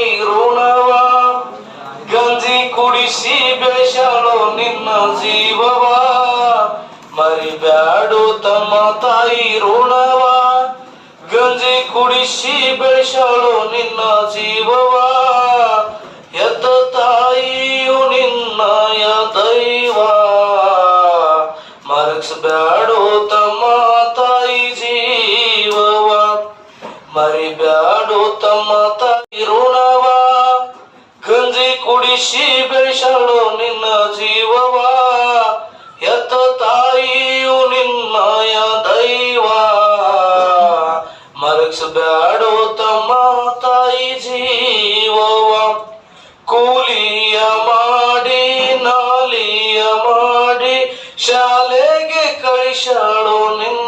ತಾಯಿ ಋಣವ ಗಂಜಿ ಕುಡಿಸಿ ಬೆಳೆಸಳು ನಿನ್ನ ಜೀವವ ಮರಿಬ್ಯಾಡು ತಮ್ಮ ತಾಯಿ ಋಣವ ಗಂಜಿ ಕುಡಿಸಿ ಬೆಳೆಸಳು ನಿನ್ನ ಜೀವವ ಎತ್ತ ತಾಯಿಯು ನಿನ್ನಯ ದೈವ ಮರಗಿಸಬ್ಯಾಡು ತಮ್ಮ ತಾಯಿ ಜೀವವ ಮರಿಬ್ಯಾಡು ತಮ್ಮ ತಾಯಿ ಋಣವ ಗಂಜಿ ಕುಡಿಸಿ ಬೆಳೆಸಳು ನಿನ್ನ ಜೀವವ ಎತ್ತ ತಾಯಿಯು ನಿನ್ನಯ ದೈವ ಮರಗಿಸಬ್ಯಾಡು ತಮ್ಮ ತಾಯಿ ಜೀವವ ಕೂಲಿಯ ಮಾಡಿ ನಾಲಿಯ ಮಾಡಿ ಶಾಲೆಗೆ ಕಳಿಸಳು ನಿನ್ನ